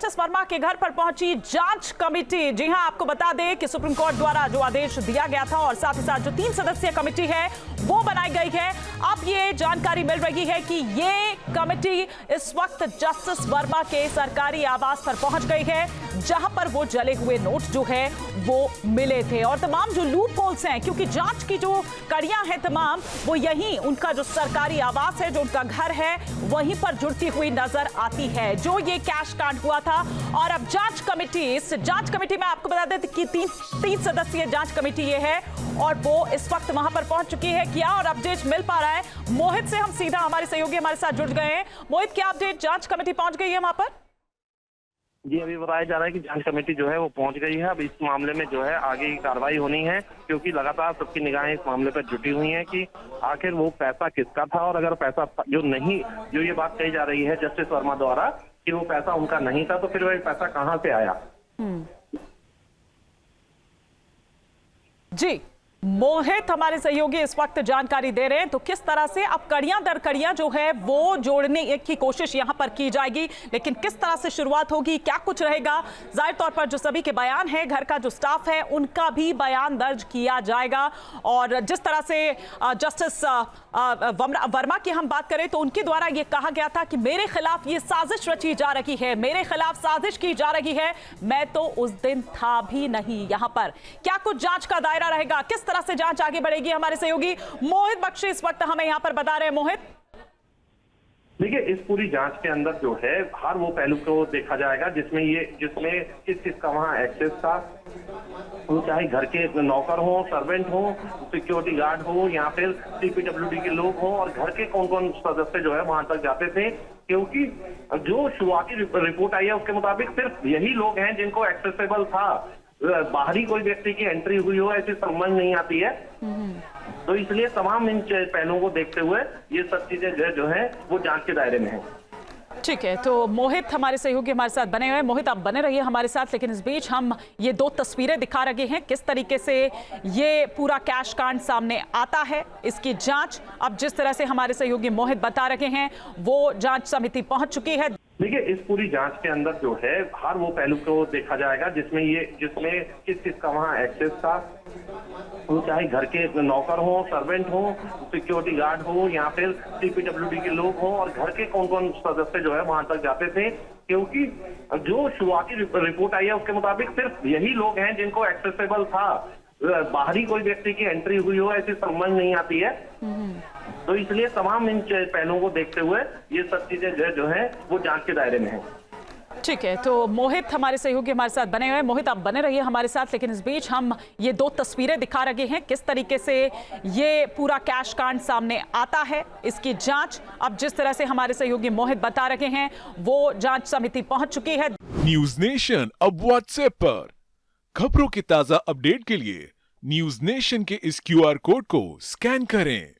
Justice Verma के घर पर पहुंची जांच कमेटी। जी हां, आपको बता दें कि सुप्रीम कोर्ट द्वारा जो आदेश दिया गया था और साथ ही साथ जो 3 सदस्यीय कमेटी है वो बनाई गई है। अब ये जानकारी मिल रही है कि ये कमेटी इस वक्त जस्टिस वर्मा के सरकारी आवास पर पहुंच गई है, जहां पर वो जले हुए नोट जो है वो मिले थे और तमाम जो लूप होल्स हैं, क्योंकि जांच की जो कड़ियां हैं तमाम वो यही उनका जो सरकारी आवास है, जो उनका घर है, वहीं पर जुड़ती हुई नजर आती है जो ये कैश कांड हुआ था। और अब जांच कमेटी, इस जांच कमेटी में आपको बता दें कि तीन सदस्यीय जांच कमेटी ये है और वो इस वक्त वहां पर पहुंच चुकी है। क्या और अपडेट मिल पा रहा है? मोहित से हम सीधा, हमारे सहयोगी हमारे साथ जुड़ गए हैं। मोहित, क्या अपडेट? जांच कमेटी पहुंच गई है वहां पर? जी, अभी बताया जा रहा है कि जांच कमेटी जो है वो पहुंच गई है। अब इस मामले में जो है आगे की कार्रवाई होनी है, क्योंकि लगातार सबकी निगाहें इस मामले पर जुटी हुई हैं कि आखिर वो पैसा किसका था, और अगर पैसा जो ये बात कही जा रही है जस्टिस वर्मा द्वारा कि वो पैसा उनका नहीं था, तो फिर वो पैसा कहां से आया। जी, मोहित हमारे सहयोगी इस वक्त जानकारी दे रहे हैं। तो किस तरह से अब कड़ियां दर कड़ियां जो है वो जोड़ने की कोशिश यहां पर की जाएगी, लेकिन किस तरह से शुरुआत होगी, क्या कुछ रहेगा? जाहिर तौर पर जो सभी के बयान है, घर का जो स्टाफ है उनका भी बयान दर्ज किया जाएगा। और जिस तरह से जस्टिस वर्मा की हम बात करें तो उनके द्वारा ये कहा गया था कि मेरे खिलाफ ये साजिश रची जा रही है, मेरे खिलाफ साजिश की जा रही है, मैं तो उस दिन था भी नहीं यहां पर। क्या कुछ जांच का दायरा रहेगा, किस तरह से जांच आगे बढ़ेगी, हमारे सहयोगी मोहित बख्शी इस वक्त हमें यहां पर बता रहे हैं। मोहित, देखिए, इस पूरी जांच के अंदर जो है हर वो पहलू को देखा जाएगा जिसमें किस का वहाँ एक्सेस था। वो चाहे घर के नौकर हो, सर्वेंट हो, सिक्योरिटी गार्ड हो, या फिर सीपीडब्ल्यूडी के लोग हो, और घर के कौन कौन सदस्य जो है वहां तक जाते थे, क्योंकि जो शुरुआती रिपोर्ट आई है उसके मुताबिक सिर्फ यही लोग हैं जिनको एक्सेसिबल था। बाहरी कोई व्यक्ति की एंट्री हुई हो ऐसी समझ नहीं आती है। तो इसलिए तमाम इन पहलुओं को देखते हुए ये सब चीजें जो है वो जांच के दायरे में है। ठीक है, तो मोहित हमारे सहयोगी हमारे साथ बने हुए हैं। मोहित, आप बने रहिए हमारे साथ, लेकिन इस बीच हम ये 2 तस्वीरें दिखा रहे हैं किस तरीके से ये पूरा कैश कांड सामने आता है, इसकी जांच अब जिस तरह से हमारे सहयोगी मोहित बता रहे हैं वो जांच समिति पहुंच चुकी है। देखिए, इस पूरी जांच के अंदर जो है हर वो पहलू को देखा जाएगा जिसमें किस का वहाँ एक्सेस था। वो चाहे घर के नौकर हो, सर्वेंट हो, सिक्योरिटी गार्ड हो, या फिर सीपीडब्ल्यूडी के लोग हो, और घर के कौन कौन सदस्य जो है वहां तक जाते थे, क्योंकि जो शुरुआती रिपोर्ट आई है उसके मुताबिक सिर्फ यही लोग हैं जिनको एक्सेसिबल था। बाहरी कोई व्यक्ति की एंट्री हुई हो ऐसी समझ नहीं आती है। तो इसलिए तमाम इन पहलुओं को देखते हुए ये सब चीजें जो है वो जांच के दायरे में है। ठीक है, तो मोहित हमारे सहयोगी हमारे साथ बने हुए हैं। मोहित, आप बने रहिए हमारे साथ, लेकिन इस बीच हम ये 2 तस्वीरें दिखा रहे हैं किस तरीके से ये पूरा कैश कांड सामने आता है, इसकी जांच अब जिस तरह से हमारे सहयोगी मोहित बता रहे हैं वो जांच समिति पहुंच चुकी है। न्यूज नेशन अब व्हाट्सएप पर खबरों की ताजा अपडेट के लिए न्यूज नेशन के इस QR कोड को स्कैन करें।